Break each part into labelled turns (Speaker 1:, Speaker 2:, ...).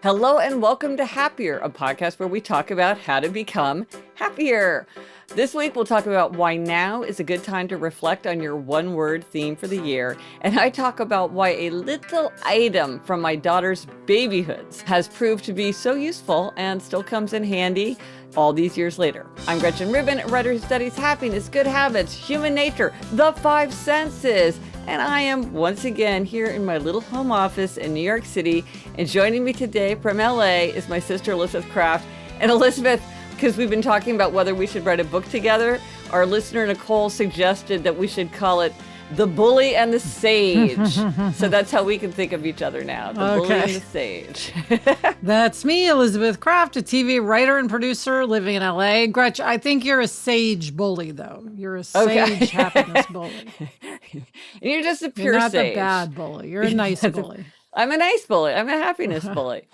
Speaker 1: Hello and welcome to Happier, a podcast where we talk about how to become happier. This week, we'll talk about why now is a good time to reflect on your one-word theme for the year. And I talk about why a little item from my daughter's babyhoods has proved to be so useful and still comes in handy all these years later. I'm Gretchen Rubin, a writer who studies happiness, good habits, human nature, the five senses. And I am once again here in my little home office in New York City. And joining me today from LA is my sister Elizabeth Kraft. And Elizabeth, because we've been talking about whether we should write a book together, our listener Nicole suggested that we should call it The Bully and the Sage. So that's how we can think of each other now, the Bully and the Sage.
Speaker 2: That's me, Elizabeth Kraft, a TV writer and producer living in LA. Gretchen, I think you're a sage bully, though. You're a sage happiness bully.
Speaker 1: You're just a pure
Speaker 2: You're not
Speaker 1: sage.
Speaker 2: the bad bully. You're a nice bully.
Speaker 1: I'm a nice bully. I'm a happiness bully.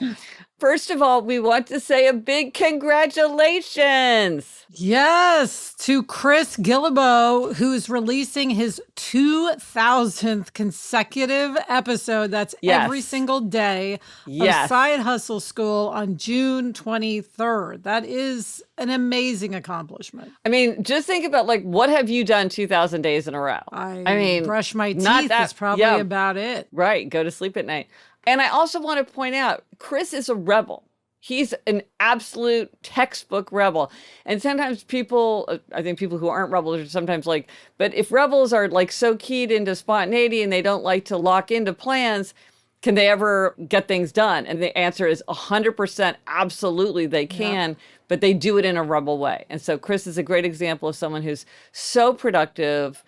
Speaker 1: First of all, we want to say a big congratulations.
Speaker 2: Yes, to Chris Guillebeau, who's releasing his 2000th consecutive episode. That's every single day of Side Hustle School on June 23rd. That is an amazing accomplishment.
Speaker 1: I mean, just think about, like, what have you done 2,000 days in a row?
Speaker 2: I mean, brush my teeth is probably about it.
Speaker 1: Right, go to sleep at night. And I also want to point out, Chris is a rebel. He's an absolute textbook rebel. And sometimes people, I think people who aren't rebels are sometimes like, but if rebels are like so keyed into spontaneity and they don't like to lock into plans, can they ever get things done? And the answer is 100% absolutely they can, but they do it in a rebel way. And so Chris is a great example of someone who's so productive,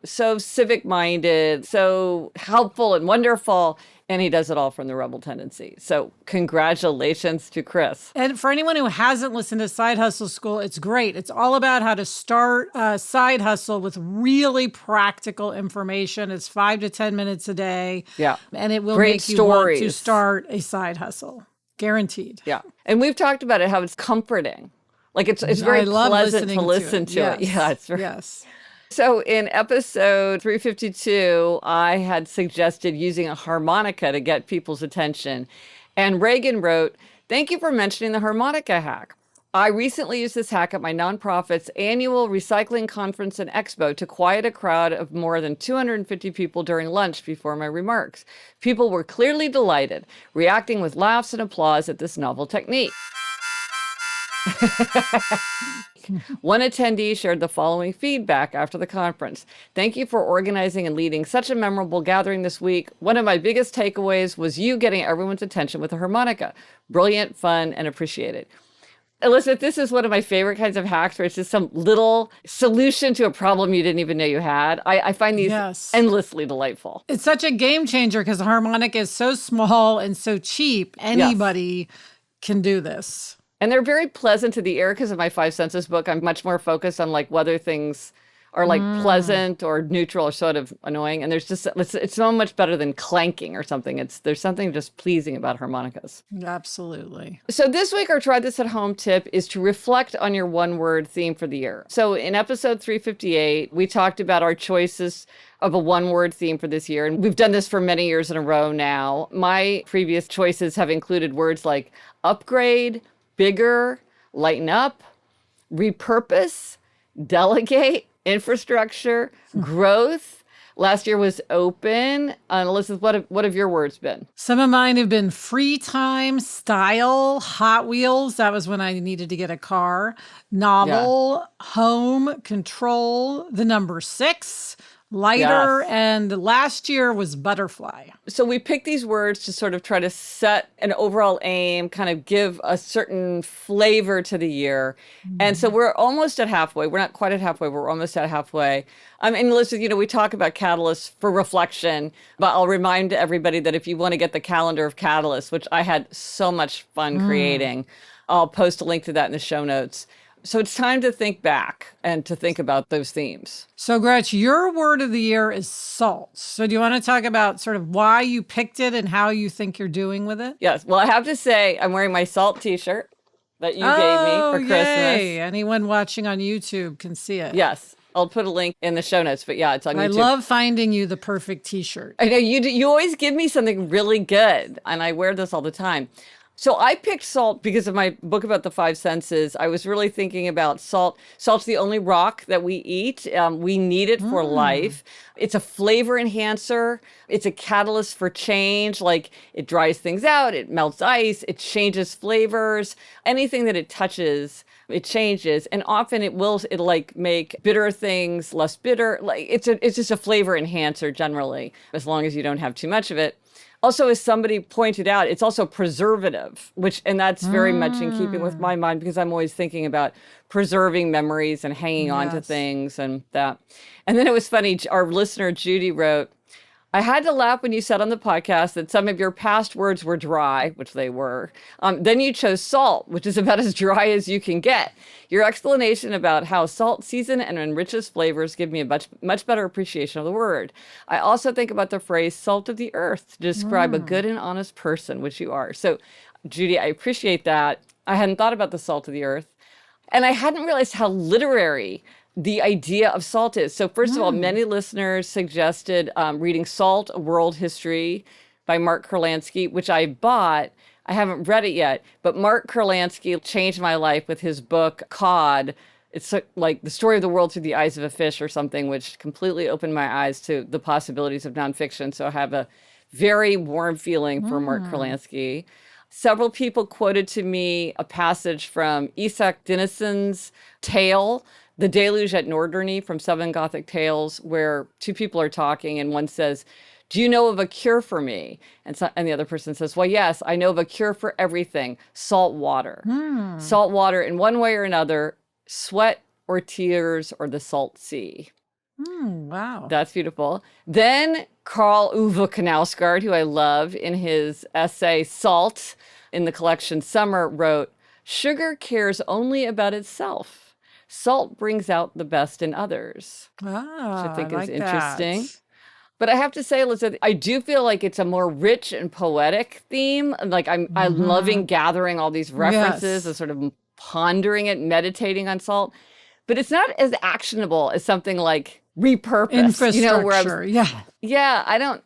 Speaker 1: so civic-minded, so helpful and wonderful, and he does it all from the rebel tendency. So congratulations to Chris.
Speaker 2: And for anyone who hasn't listened to Side Hustle School, it's great. It's all about how to start a side hustle with really practical information. It's 5 to 10 minutes a day.
Speaker 1: Yeah.
Speaker 2: And it will
Speaker 1: Great
Speaker 2: make you
Speaker 1: stories.
Speaker 2: want to start a side hustle. Guaranteed.
Speaker 1: Yeah. And we've talked about it, how it's comforting. Like it's very pleasant to listen to it. Yeah, it's very...
Speaker 2: Yes.
Speaker 1: So in episode 352, I had suggested using a harmonica to get people's attention. And Reagan wrote, "Thank you for mentioning the harmonica hack. I recently used this hack at my nonprofit's annual recycling conference and expo to quiet a crowd of more than 250 people during lunch before my remarks. People were clearly delighted, reacting with laughs and applause at this novel technique." One attendee shared the following feedback after the conference. "Thank you for organizing and leading such a memorable gathering this week. One of my biggest takeaways was you getting everyone's attention with a harmonica. Brilliant, fun, and appreciated." Elizabeth, this is one of my favorite kinds of hacks where it's just some little solution to a problem you didn't even know you had. I find these endlessly delightful.
Speaker 2: It's such a game changer because the harmonica is so small and so cheap. Anybody can do this.
Speaker 1: And they're very pleasant to the ear because of my Five Senses book. I'm much more focused on like whether things are like pleasant or neutral or sort of annoying. And there's just, it's so much better than clanking or something. There's something just pleasing about harmonicas.
Speaker 2: Absolutely.
Speaker 1: So this week, our Try This at Home tip is to reflect on your one-word theme for the year. So in episode 358, we talked about our choices of a one-word theme for this year. And we've done this for many years in a row now. My previous choices have included words like upgrade, bigger, lighten up, repurpose, delegate, infrastructure, growth. Last year was open. Elizabeth, what have your words been?
Speaker 2: Some of mine have been free time, style, Hot Wheels. That was when I needed to get a car. Novel, home, control, the number 6, lighter, and last year was butterfly.
Speaker 1: So we picked these words to sort of try to set an overall aim, kind of give a certain flavor to the year. And so we're almost at halfway. We're not quite at halfway, but we're almost at halfway. And Elizabeth, we talk about catalysts for reflection, but I'll remind everybody that if you want to get the calendar of catalysts, which I had so much fun creating, I'll post a link to that in the show notes. So it's time to think back and to think about those themes.
Speaker 2: So, Gretch, your word of the year is salt. So do you want to talk about sort of why you picked it and how you think you're doing with it?
Speaker 1: Yes. Well, I have to say I'm wearing my salt t-shirt that you gave me for Christmas.
Speaker 2: Anyone watching on YouTube can see it.
Speaker 1: Yes. I'll put a link in the show notes, but yeah, it's on YouTube.
Speaker 2: I love finding you the perfect t-shirt.
Speaker 1: I know you always give me something really good, and I wear this all the time. So I picked salt because of my book about the five senses. I was really thinking about salt. Salt's the only rock that we eat. We need it for life. It's a flavor enhancer. It's a catalyst for change. Like it dries things out. It melts ice. It changes flavors. Anything that it touches, it changes. And often it'll like make bitter things less bitter. Like it's just a flavor enhancer generally, as long as you don't have too much of it. Also, as somebody pointed out, it's also preservative, and that's very much in keeping with my mind because I'm always thinking about preserving memories and hanging on to things and that. And then it was funny, our listener Judy wrote, I had to laugh when you said on the podcast that some of your past words were dry, which they were. Then you chose salt, which is about as dry as you can get. Your explanation about how salt seasons and enriches flavors give me a much better appreciation of the word. I also think about the phrase salt of the earth to describe a good and honest person, which you are. So, Judy, I appreciate that. I hadn't thought about the salt of the earth. And I hadn't realized how literary the idea of salt is. So first of all, many listeners suggested reading Salt, A World History by Mark Kurlansky, which I bought. I haven't read it yet, but Mark Kurlansky changed my life with his book, Cod. It's like the story of the world through the eyes of a fish or something, which completely opened my eyes to the possibilities of nonfiction. So I have a very warm feeling for Mark Kurlansky. Several people quoted to me a passage from Isak Dinneson's tale, The Deluge at Norderney from Seven Gothic Tales, where two people are talking and one says, do you know of a cure for me? And the other person says, well, yes, I know of a cure for everything, salt water. Salt water in one way or another, sweat or tears or the salt sea.
Speaker 2: Wow.
Speaker 1: That's beautiful. Then Carl Uwe Knausgaard, who I love, in his essay Salt in the collection Summer, wrote, sugar cares only about itself. Salt brings out the best in others, which I think is interesting.
Speaker 2: That.
Speaker 1: But I have to say, Elizabeth, I do feel like it's a more rich and poetic theme. Like I'm loving gathering all these references and sort of pondering it, meditating on salt. But it's not as actionable as something like repurpose.
Speaker 2: Infrastructure,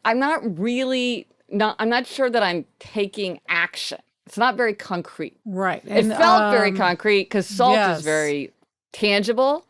Speaker 1: I'm not sure that I'm taking action. It's not very concrete.
Speaker 2: Right.
Speaker 1: It felt very concrete because salt is very tangible,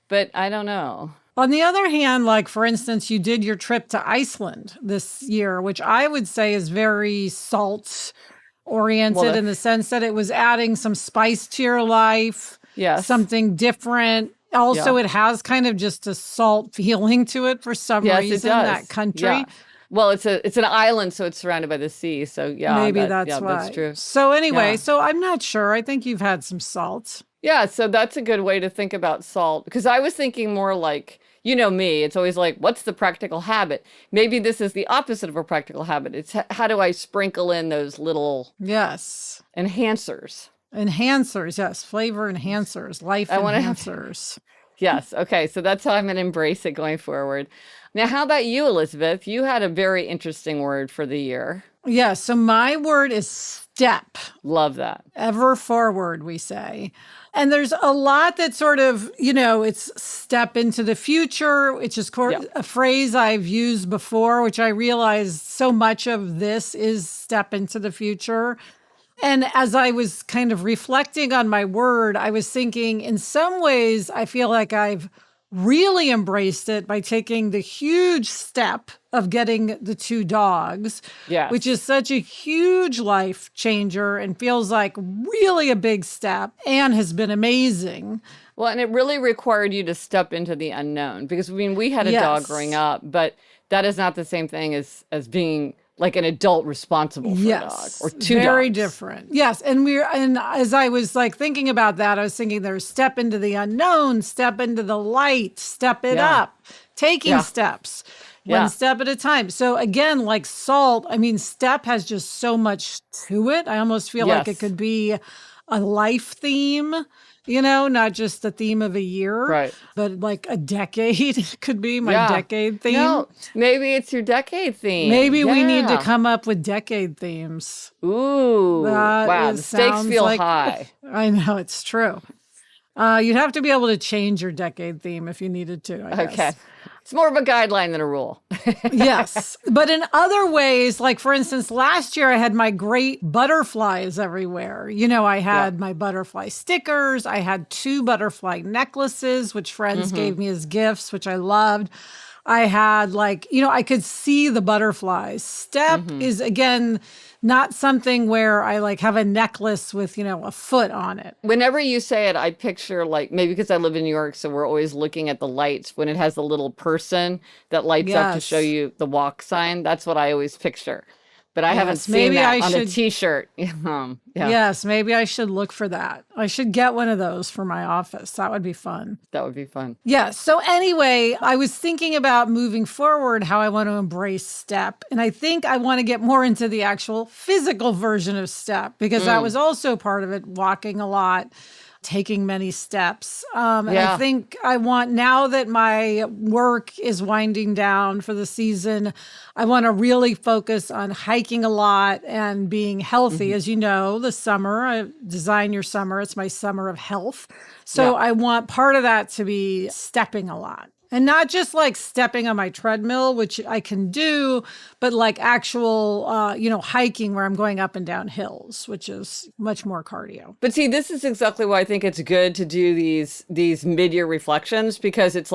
Speaker 1: but I don't know.
Speaker 2: On the other hand, like, for instance, you did your trip to Iceland this year, which I would say is very salt-oriented in the sense that it was adding some spice to your life, something different. Also, it has kind of just a salt feeling to it for some reason, that country.
Speaker 1: Yeah. Well, it's an island, so it's surrounded by the sea. So,
Speaker 2: maybe that's why.
Speaker 1: That's true.
Speaker 2: So anyway, so I'm not sure. I think you've had some salt.
Speaker 1: Yeah, so that's a good way to think about salt. Because I was thinking more like, you know me, it's always like, what's the practical habit? Maybe this is the opposite of a practical habit. It's how do I sprinkle in those little enhancers?
Speaker 2: Enhancers, yes. Flavor enhancers, life enhancers.
Speaker 1: Yes. Okay. So that's how I'm going to embrace it going forward. Now, how about you, Elizabeth? You had a very interesting word for the year.
Speaker 2: Yeah. So my word is step.
Speaker 1: Love that.
Speaker 2: Ever forward, we say. And there's a lot that sort of, it's step into the future, which is a phrase I've used before, which I realized so much of this is step into the future. And as I was kind of reflecting on my word, I was thinking, in some ways, I feel like I've really embraced it by taking the huge step of getting the 2 dogs, which is such a huge life changer and feels like really a big step and has been amazing.
Speaker 1: Well, and it really required you to step into the unknown because, we had a dog growing up, but that is not the same thing as being like an adult responsible for a dog or 2 dogs.
Speaker 2: Very different. Yes. And as I was like thinking about that, I was thinking there's step into the unknown, step into the light, step it up, taking steps, one step at a time. So again, like salt, step has just so much to it. I almost feel like it could be a life theme. Not just the theme of a year, but like a decade could be my decade theme.
Speaker 1: No, maybe it's your decade theme.
Speaker 2: Maybe we need to come up with decade themes.
Speaker 1: Ooh, wow, the stakes feel high.
Speaker 2: I know, it's true. You'd have to be able to change your decade theme if you needed to, I guess.
Speaker 1: It's more of a guideline than a rule.
Speaker 2: Yes. But in other ways, like for instance, last year I had my great butterflies everywhere. I had my butterfly stickers. I had 2 butterfly necklaces, which friends gave me as gifts, which I loved. I had I could see the butterflies. Step is, again, not something where I have a necklace with, a foot on it.
Speaker 1: Whenever you say it, I picture maybe because I live in New York, so we're always looking at the lights when it has the little person that lights up to show you the walk sign. That's what I always picture. But I haven't seen that on a T-shirt.
Speaker 2: Yes, maybe I should look for that. I should get one of those for my office. That would be fun.
Speaker 1: That would be fun.
Speaker 2: Yeah. So anyway, I was thinking about moving forward, how I want to embrace STEP. And I think I want to get more into the actual physical version of STEP because that was also part of it, walking a lot, taking many steps. And I think I want, now that my work is winding down for the season, I want to really focus on hiking a lot and being healthy. As you know, the summer, I design your summer. It's my summer of health. So I want part of that to be stepping a lot. And not just stepping on my treadmill, which I can do, but actual, hiking where I'm going up and down hills, which is much more cardio.
Speaker 1: But see, this is exactly why I think it's good to do these mid-year reflections, because it's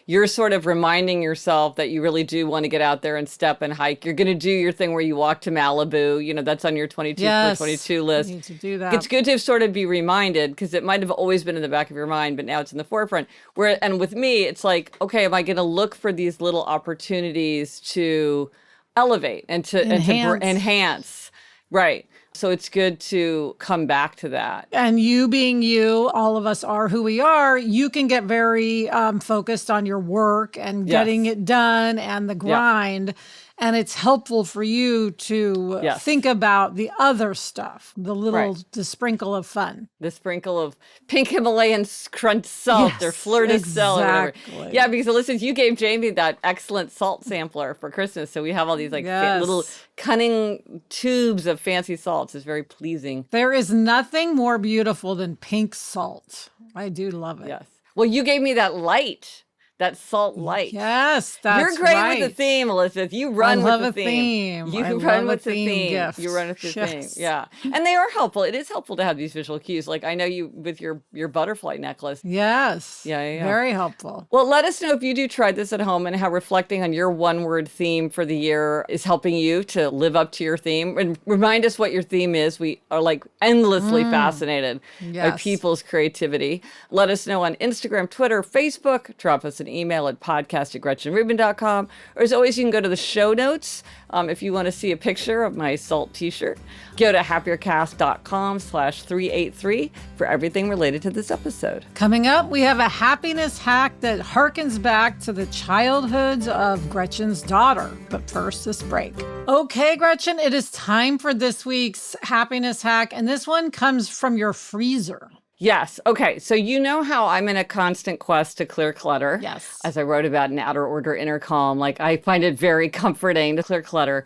Speaker 1: you're sort of reminding yourself that you really do want to get out there and step and hike. You're going to do your thing where you walk to Malibu. That's on your 22 for 22 list.
Speaker 2: I need to do that.
Speaker 1: It's good to sort of be reminded, because it might have always been in the back of your mind, but now it's in the forefront. And with me, it's okay, am I going to look for these little opportunities to elevate and to enhance? Right. So it's good to come back to that.
Speaker 2: And you being you, all of us are who we are, you can get very focused on your work and getting it done and the grind. And it's helpful for you to think about the other stuff, the sprinkle of fun.
Speaker 1: The sprinkle of pink Himalayan crunch salt or fleur de sel or whatever. Yeah, because listen, you gave Jamie that excellent salt sampler for Christmas. So we have all these little cunning tubes of fancy salts. It's very pleasing.
Speaker 2: There is nothing more beautiful than pink salt. I do love it.
Speaker 1: Yes. Well, you gave me that light. That salt light.
Speaker 2: Yes, that's
Speaker 1: You're great with the theme, Elizabeth. You run with the theme.
Speaker 2: You run with the theme.
Speaker 1: You run with the theme. Yeah. And they are helpful. It is helpful to have these visual cues. I know you with your butterfly necklace.
Speaker 2: Yes.
Speaker 1: Yeah.
Speaker 2: Very helpful.
Speaker 1: Well, let us know if you do try this at home and how reflecting on your one-word theme for the year is helping you to live up to your theme. And remind us what your theme is. We are endlessly fascinated by people's creativity. Let us know on Instagram, Twitter, Facebook. Drop us an email at podcast@GretchenRubin.com. Or as always, you can go to the show notes if you want to see a picture of my salt t-shirt. Go to happiercast.com/383 for everything related to this episode.
Speaker 2: Coming up, we have a happiness hack that harkens back to the childhoods of Gretchen's daughter. But first, this break. Okay, Gretchen, it is time for this week's happiness hack. And this one comes from your freezer.
Speaker 1: Yes. Okay. So you know how I'm in a constant quest to clear clutter.
Speaker 2: Yes.
Speaker 1: As I wrote about in Outer Order, Inner Calm, I find it very comforting to clear clutter.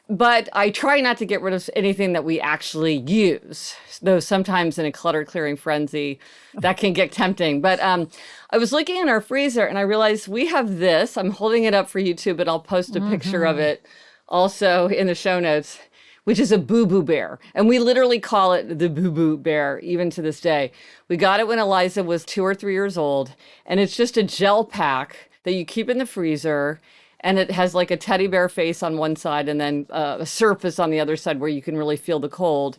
Speaker 1: But I try not to get rid of anything that we actually use, though sometimes in a clutter clearing frenzy, that can get tempting. But I was looking in our freezer and I realized we have this. I'm holding it up for you too, but I'll post a picture of it also in the show notes, which is a boo-boo bear. And we literally call it the boo-boo bear, even to this day. We got it when Eliza was 2 or 3 years old, and it's just a gel pack that you keep in the freezer, and it has a teddy bear face on one side and then a surface on the other side where you can really feel the cold.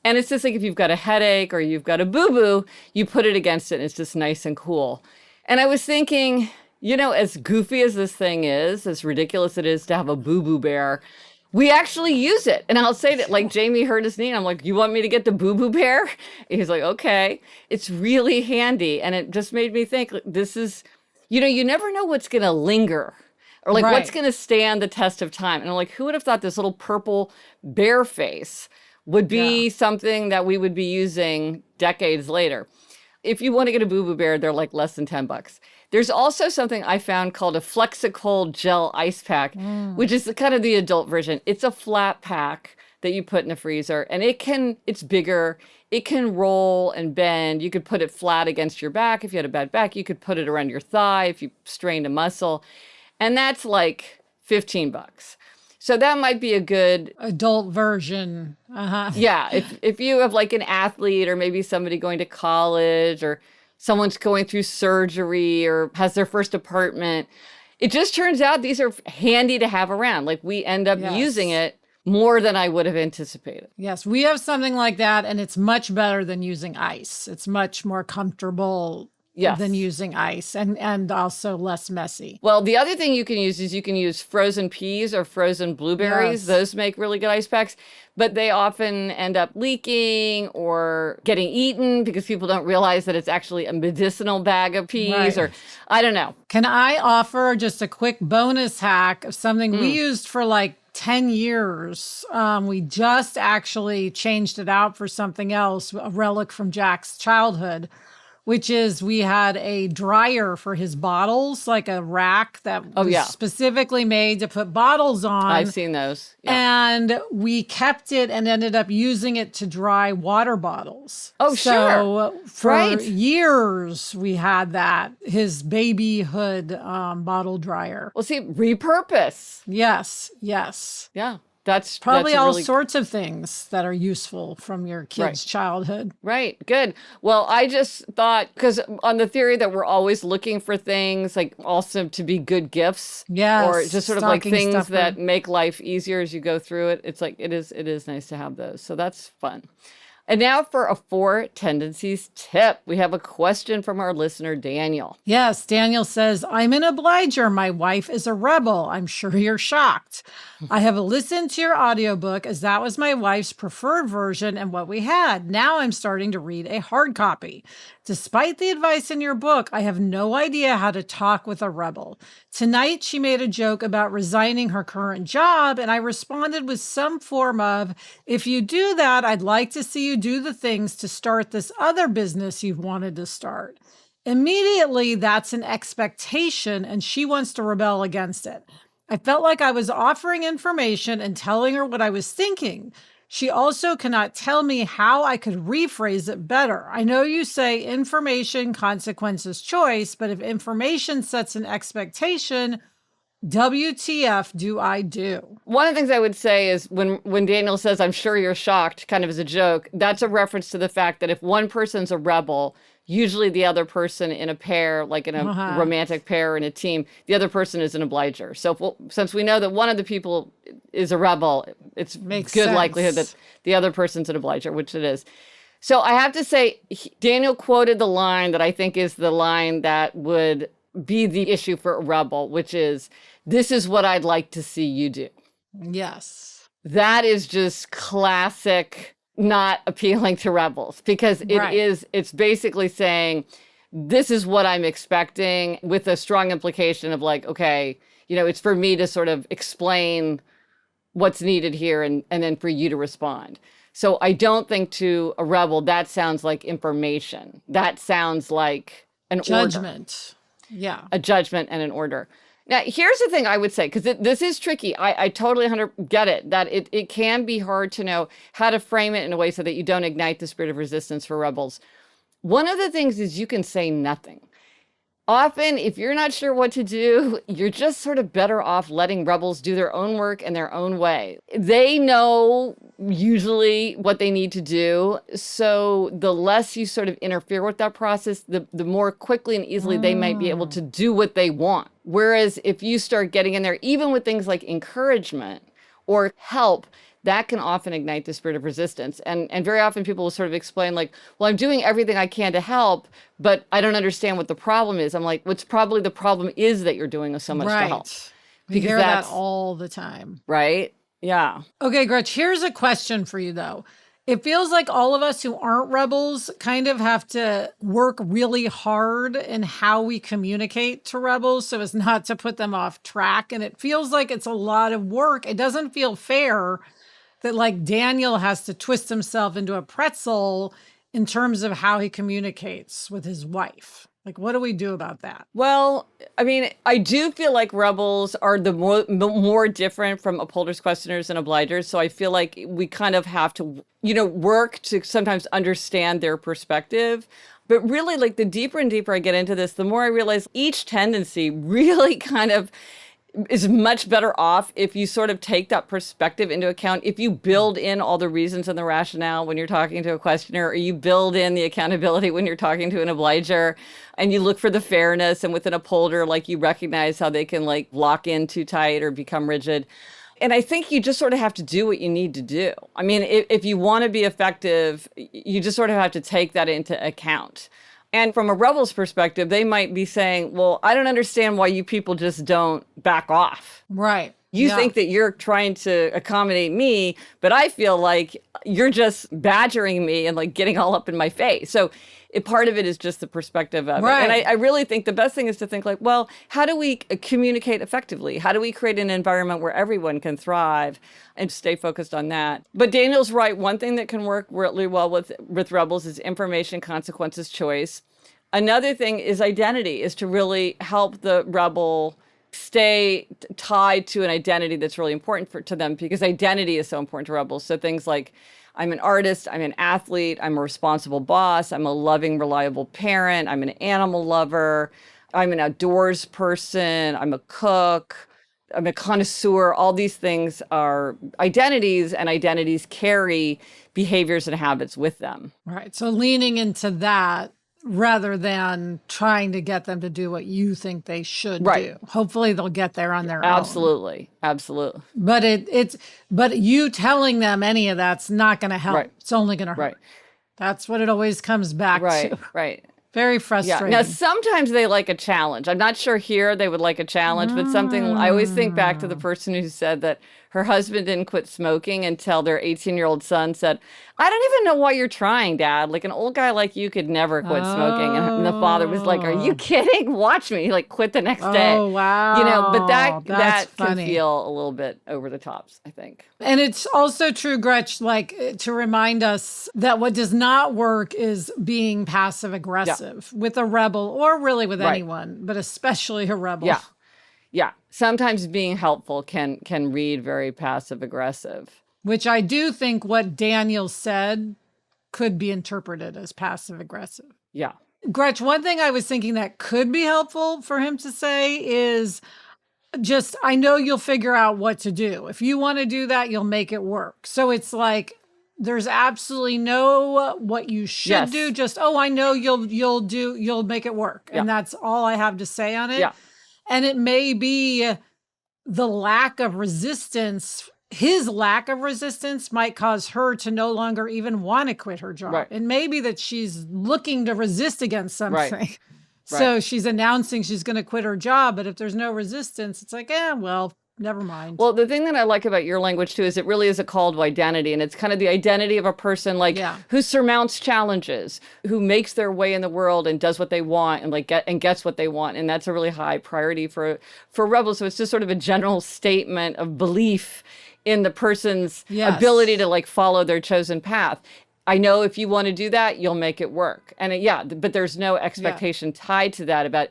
Speaker 1: And it's just if you've got a headache or you've got a boo-boo, you put it against it, and it's just nice and cool. And I was thinking, as goofy as this thing is, as ridiculous it is to have a boo-boo bear, we actually use it. And I'll say that Jamie hurt his knee and I'm you want me to get the boo-boo bear? And he's okay. It's really handy. And it just made me think this is, you never know what's going to linger or what's going to stand the test of time. And I'm who would have thought this little purple bear face would be something that we would be using decades later. If you want to get a boo-boo bear, they're less than $10. There's also something I found called a Flexicold Gel Ice Pack, which is kind of the adult version. It's a flat pack that you put in the freezer, and it's bigger. It can roll and bend. You could put it flat against your back. If you had a bad back, you could put it around your thigh if you strained a muscle. And that's like $15. So that might be a good
Speaker 2: adult version.
Speaker 1: Yeah. If you have like an athlete or maybe somebody going to college or someone's going through surgery or has their first apartment, it just turns out these are handy to have around. Like we end up using it more than I would have anticipated.
Speaker 2: Yes, we have something like that, and it's much better than using ice. It's much more comfortable than using ice, and also less messy.
Speaker 1: Well, the other thing you can use is you can use frozen peas or frozen blueberries. Yes. Those make really good ice packs, but they often end up leaking or getting eaten because people don't realize that it's actually a medicinal bag of peas, or I don't know.
Speaker 2: Can I offer just a quick bonus hack of something we used for like 10 years. We just actually changed it out for something else, a relic from Jack's childhood, which is we had a dryer for his bottles, like a rack that was specifically made to put bottles on.
Speaker 1: I've seen those.
Speaker 2: Yeah. And we kept it and ended up using it to dry water bottles.
Speaker 1: Oh,
Speaker 2: so for years, we had that, his babyhood bottle dryer.
Speaker 1: Well, see, repurpose.
Speaker 2: Yes.
Speaker 1: Yeah. That's
Speaker 2: probably all sorts of things that are useful from your kid's childhood.
Speaker 1: Right. Good. Well, I just thought, because on the theory that we're always looking for things like also to be good gifts.
Speaker 2: Yes.
Speaker 1: Or just sort of like things that make life easier as you go through it. It's like, it is nice to have those. So that's fun. And now for a Four Tendencies tip. We have a question from our listener, Daniel.
Speaker 2: Yes, Daniel says, I'm an obliger. My wife is a rebel. I'm sure you're shocked. I have listened to your audiobook as that was my wife's preferred version and what we had. Now I'm starting to read a hard copy. Despite the advice in your book, I have no idea how to talk with a rebel. Tonight, she made a joke about resigning her current job, and I responded with some form of, if you do that, I'd like to see you do the things to start this other business you've wanted to start. Immediately, that's an expectation, and she wants to rebel against it. I felt like I was offering information and telling her what I was thinking. She also cannot tell me how I could rephrase it better. I know you say information, consequences, choice, but if information sets an expectation, WTF do I do?
Speaker 1: One of the things I would say is when Daniel says, I'm sure you're shocked, kind of as a joke, that's a reference to the fact that if one person's a rebel, usually the other person in a pair, like in a romantic pair or in a team, the other person is an obliger. So since we know that one of the people is a rebel, it's good likelihood that the other person's an obliger, which it is. So I have to say, Daniel quoted the line that I think is the line that would be the issue for a rebel, which is, this is what I'd like to see you do.
Speaker 2: Yes.
Speaker 1: That is just classic not appealing to rebels, because it's basically saying, this is what I'm expecting, with a strong implication of like, okay, it's for me to sort of explain what's needed here and then for you to respond. So I don't think to a rebel, that sounds like information. That sounds like an
Speaker 2: judgment.
Speaker 1: Order. Yeah. A judgment and an order. Now, here's the thing I would say, because this is tricky. I totally get it, that it can be hard to know how to frame it in a way so that you don't ignite the spirit of resistance for rebels. One of the things is you can say nothing. Often, if you're not sure what to do, you're just sort of better off letting rebels do their own work in their own way. They know usually what they need to do. So the less you sort of interfere with that process, the more quickly and easily they might be able to do what they want. Whereas if you start getting in there, even with things like encouragement or help, that can often ignite the spirit of resistance. And very often people will sort of explain like, well, I'm doing everything I can to help, but I don't understand what the problem is. I'm like, what's probably the problem is that you're doing so much to help.
Speaker 2: We hear that all the time.
Speaker 1: Right? Yeah.
Speaker 2: Okay, Gretch, here's a question for you though. It feels like all of us who aren't rebels kind of have to work really hard in how we communicate to rebels so as not to put them off track. And it feels like it's a lot of work. It doesn't feel fair that like Daniel has to twist himself into a pretzel in terms of how he communicates with his wife. Like, what do we do about that?
Speaker 1: Well, I mean, I do feel like rebels are the more different from upholders, questioners, and obligers. So I feel like we kind of have to, work to sometimes understand their perspective. But really, like, the deeper and deeper I get into this, the more I realize each tendency really kind of is much better off if you sort of take that perspective into account. If you build in all the reasons and the rationale when you're talking to a questioner, or you build in the accountability when you're talking to an obliger, and you look for the fairness, and with an upholder, like, you recognize how they can like lock in too tight or become rigid. And I think you just sort of have to do what you need to do. I mean, if you want to be effective, you just sort of have to take that into account. And from a rebel's perspective, they might be saying, well, I don't understand why you people just don't back off.
Speaker 2: Right.
Speaker 1: You think that you're trying to accommodate me, but I feel like you're just badgering me and like getting all up in my face. So part of it is just the perspective of it. And I really think the best thing is to think like, well, how do we communicate effectively? How do we create an environment where everyone can thrive, and stay focused on that? But Daniel's right. One thing that can work really well with rebels is information, consequences, choice. Another thing is identity, is to really help the rebel stay tied to an identity that's really important to them, because identity is so important to rebels. So things like, I'm an artist, I'm an athlete, I'm a responsible boss, I'm a loving, reliable parent, I'm an animal lover, I'm an outdoors person, I'm a cook, I'm a connoisseur. All these things are identities, and identities carry behaviors and habits with them.
Speaker 2: Right. So leaning into that rather than trying to get them to do what you think they should do. Hopefully they'll get there on their own.
Speaker 1: Absolutely.
Speaker 2: But you telling them any of that's not going to help.
Speaker 1: Right.
Speaker 2: It's only going to hurt.
Speaker 1: Right.
Speaker 2: That's what it always comes back to.
Speaker 1: Right.
Speaker 2: Very frustrating.
Speaker 1: Yeah. Now, sometimes they like a challenge. I'm not sure here they would like a challenge, but something, I always think back to the person who said that her husband didn't quit smoking until their 18-year-old son said, I don't even know why you're trying, Dad. Like, an old guy like you could never quit smoking. And the father was like, are you kidding? Watch me. He like quit the next day.
Speaker 2: Oh, wow.
Speaker 1: But that can
Speaker 2: funny.
Speaker 1: feel a little bit over the tops, I think.
Speaker 2: And it's also true, Gretch, like, to remind us that what does not work is being passive aggressive with a rebel, or really with anyone, but especially a rebel.
Speaker 1: Yeah. Sometimes being helpful can read very passive aggressive.
Speaker 2: Which I do think what Daniel said could be interpreted as passive aggressive.
Speaker 1: Yeah.
Speaker 2: Gretch, one thing I was thinking that could be helpful for him to say is just, I know you'll figure out what to do. If you want to do that, you'll make it work. So it's like, there's absolutely no what you should do. Just, I know you'll make it work. And that's all I have to say on it.
Speaker 1: Yeah.
Speaker 2: And it may be the lack of resistance, his lack of resistance might cause her to no longer even want to quit her job.
Speaker 1: Right.
Speaker 2: It may be that she's looking to resist against something.
Speaker 1: Right.
Speaker 2: So she's announcing she's going to quit her job. But if there's no resistance, it's like, well, never mind.
Speaker 1: Well, the thing that I like about your language too is it really is a call to identity, and it's kind of the identity of a person who surmounts challenges, who makes their way in the world and does what they want and gets what they want, and that's a really high priority for rebels. So it's just sort of a general statement of belief in the person's ability to follow their chosen path. I know if you want to do that, you'll make it work. And but there's no expectation tied to that about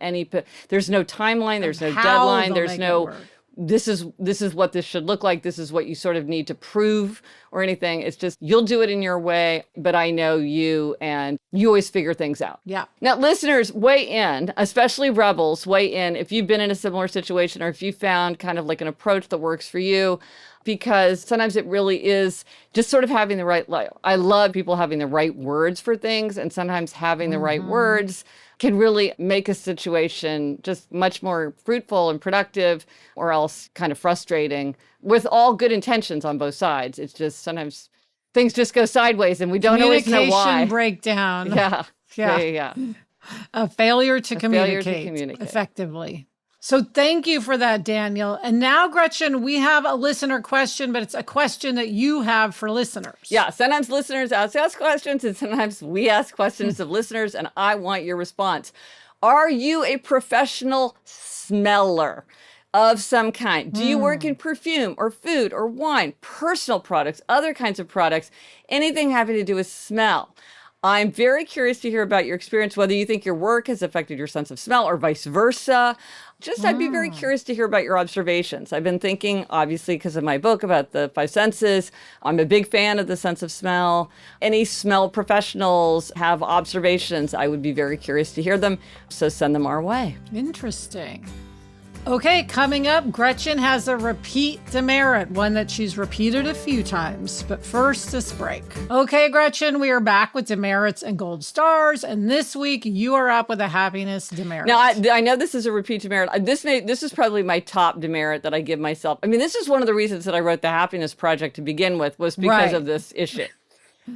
Speaker 1: there's no timeline, there's no deadline, there's no this is what this should look like. This is what you sort of need to prove or anything. It's just, you'll do it in your way, but I know you, and you always figure things out.
Speaker 2: Yeah.
Speaker 1: Now, listeners, weigh in, especially rebels, weigh in if you've been in a similar situation, or if you found kind of like an approach that works for you, because sometimes it really is just sort of having the right, I love people having the right words for things, and sometimes having the right words can really make a situation just much more fruitful and productive, or else kind of frustrating, with all good intentions on both sides. It's just sometimes things just go sideways and we don't always know why.
Speaker 2: Communication breakdown.
Speaker 1: Yeah.
Speaker 2: A failure to communicate effectively. So thank you for that, Daniel. And now, Gretchen, we have a listener question, but it's a question that you have for listeners.
Speaker 1: Yeah, sometimes listeners ask us questions, and sometimes we ask questions of listeners, and I want your response. Are you a professional smeller of some kind? Do you work in perfume or food or wine, personal products, other kinds of products, anything having to do with smell? I'm very curious to hear about your experience, whether you think your work has affected your sense of smell or vice versa. I'd be very curious to hear about your observations. I've been thinking, obviously, because of my book about the five senses, I'm a big fan of the sense of smell. Any smell professionals have observations. I would be very curious to hear them, so send them our way.
Speaker 2: Interesting. Okay, coming up, Gretchen has a repeat demerit, one that she's repeated a few times. But first, this break. Okay, Gretchen, we are back with demerits and gold stars. And this week, you are up with a happiness demerit.
Speaker 1: Now, I know this is a repeat demerit. This is probably my top demerit that I give myself. I mean, this is one of the reasons that I wrote the Happiness Project to begin with, was because of this issue,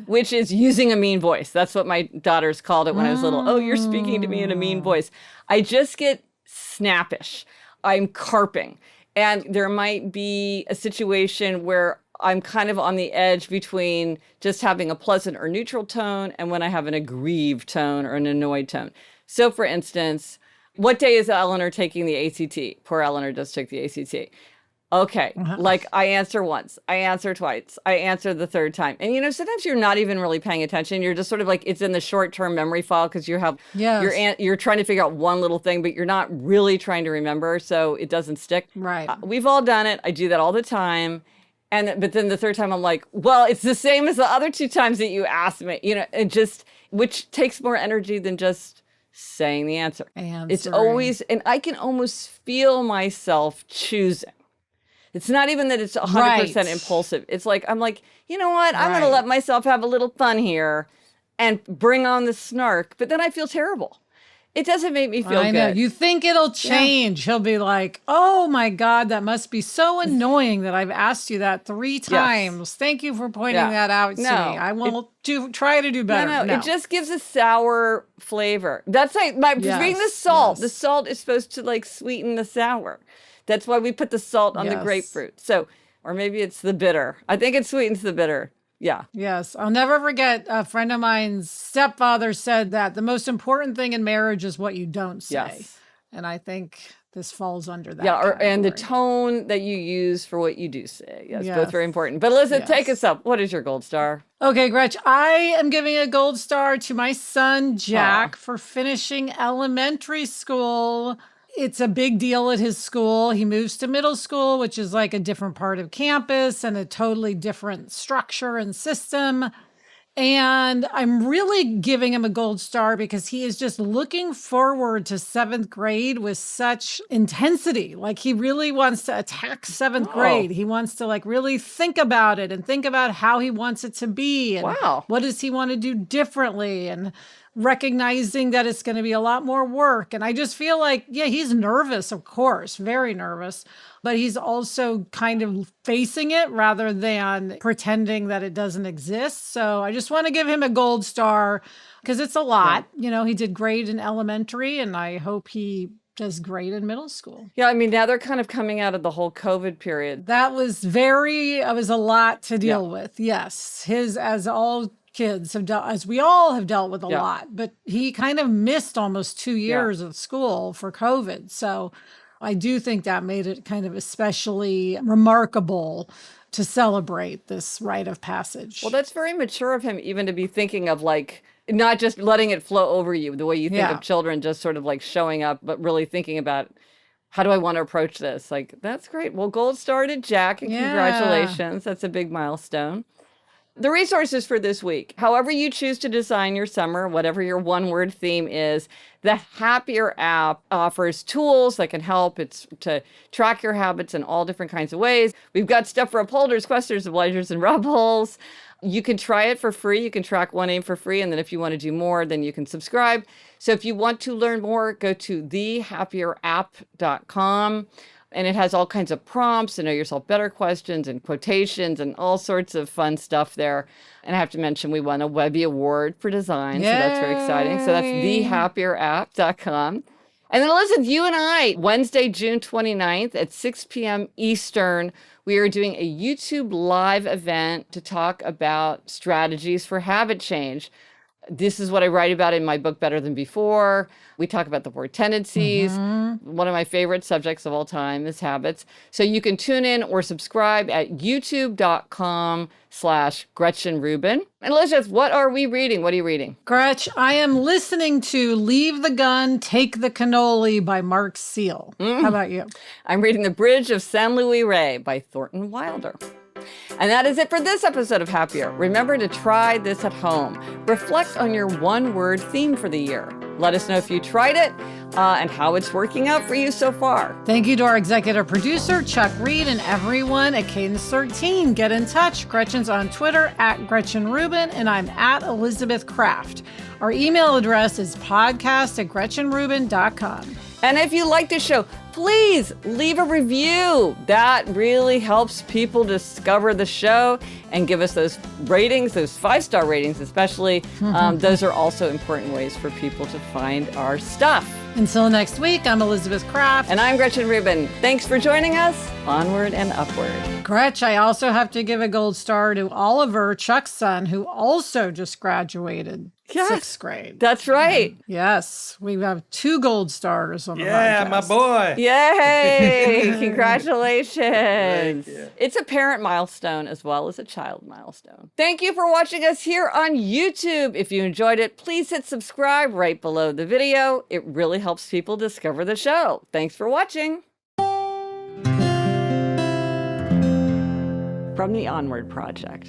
Speaker 1: which is using a mean voice. That's what my daughters called it when I was little. Oh, you're speaking to me in a mean voice. I just get snappish. I'm carping. And there might be a situation where I'm kind of on the edge between just having a pleasant or neutral tone and when I have an aggrieved tone or an annoyed tone. So for instance, what day is Eleanor taking the ACT? Poor Eleanor just took the ACT. Okay, like I answer once, I answer twice, I answer the third time. And sometimes you're not even really paying attention. You're just sort of like, it's in the short-term memory file because you have, you're trying to figure out one little thing, but you're not really trying to remember, so it doesn't stick.
Speaker 2: Right.
Speaker 1: We've all done it. I do that all the time. But then the third time I'm like, well, it's the same as the other two times that you asked me, which takes more energy than just saying the answer. It's always, and I can almost feel myself choosing. It's not even that it's 100% impulsive. It's like, I'm like, you know what? I'm going to let myself have a little fun here and bring on the snark. But then I feel terrible. It doesn't make me feel good. I know.
Speaker 2: You think it'll change. Yeah. He'll be like, oh my God, that must be so annoying that I've asked you that 3 times. Yes. Thank you for pointing that out to me. I will try to do better.
Speaker 1: No, it just gives a sour flavor. That's like being the salt. Yes. The salt is supposed to like sweeten the sour. That's why we put the salt on the grapefruit. So, or maybe it's the bitter. I think it sweetens the bitter. Yeah.
Speaker 2: Yes. I'll never forget a friend of mine's stepfather said that the most important thing in marriage is what you don't say.
Speaker 1: Yes.
Speaker 2: And I think this falls under that.
Speaker 1: Yeah. And the tone that you use for what you do say. Yes. Both very important. But Elizabeth, take us up. What is your gold star?
Speaker 2: Okay, Gretch, I am giving a gold star to my son, Jack, for finishing elementary school. It's a big deal at his school. He moves to middle school, which is like a different part of campus and a totally different structure and system. And I'm really giving him a gold star because he is just looking forward to 7th grade with such intensity. Like he really wants to attack 7th grade. He wants to like really think about it and think about how he wants it to be. And what does he want to do differently? And recognizing that it's going to be a lot more work. And I just feel like, he's nervous, of course, very nervous, but he's also kind of facing it rather than pretending that it doesn't exist. So I just want to give him a gold star because it's a lot. He did great in elementary and I hope he does great in middle school.
Speaker 1: Yeah, I mean, now they're kind of coming out of the whole COVID period.
Speaker 2: That was a lot to deal with. Yes. As all kids have dealt, as we all have dealt with a lot, but he kind of missed almost 2 years of school for COVID. So I do think that made it kind of especially remarkable to celebrate this rite of passage.
Speaker 1: Well, that's very mature of him even to be thinking of like, not just letting it flow over you the way you think of children, just sort of like showing up, but really thinking about how do I want to approach this? Like, that's great. Well, gold star to Jack and congratulations. That's a big milestone. The resources for this week, however you choose to design your summer, whatever your one-word theme is, the Happier app offers tools that can help. It's to track your habits in all different kinds of ways. We've got stuff for upholders, questers, obligers, and rebels. You can try it for free. You can track one aim for free. And then if you want to do more, then you can subscribe. So if you want to learn more, go to thehappierApp.com. And it has all kinds of prompts and know yourself better questions and quotations and all sorts of fun stuff there. And I have to mention, we won a Webby Award for design. Yay. So that's very exciting. So that's thehappierApp.com. And then Elizabeth, you and I, Wednesday, June 29th at 6 p.m. Eastern, we are doing a YouTube live event to talk about strategies for habit change. This is what I write about in my book, Better Than Before. We talk about the Four Tendencies. One of my favorite subjects of all time is habits. So you can tune in or subscribe at youtube.com/Gretchen Rubin. And Elizabeth, what are we reading? What are you reading?
Speaker 2: Gretch, I am listening to Leave the Gun, Take the Cannoli by Mark Seal. How about you?
Speaker 1: I'm reading The Bridge of San Luis Rey by Thornton Wilder. And that is it for this episode of Happier. Remember to try this at home. Reflect on your one-word theme for the year. Let us know if you tried it and how it's working out for you so far.
Speaker 2: Thank you to our executive producer, Chuck Reed, and everyone at Cadence 13. Get in touch. Gretchen's on Twitter at Gretchen Rubin, and I'm at Elizabeth Kraft. Our email address is podcast@GretchenRubin.com.
Speaker 1: And if you like this show, please leave a review. That really helps people discover the show and give us those ratings, those 5-star ratings especially. Those are also important ways for people to find our stuff.
Speaker 2: Until next week, I'm Elizabeth Kraft.
Speaker 1: And I'm Gretchen Rubin. Thanks for joining us. Onward and upward.
Speaker 2: Gretch, I also have to give a gold star to Oliver, Chuck's son, who also just graduated 6th grade.
Speaker 1: That's right.
Speaker 2: Yes, we have 2 gold stars on the podcast.
Speaker 3: Yeah, my boy.
Speaker 1: Yay! Congratulations. It's a parent milestone as well as a child milestone. Thank you for watching us here on YouTube. If you enjoyed it, please hit subscribe right below the video. It really helps people discover the show. Thanks for watching. From the Onward Project.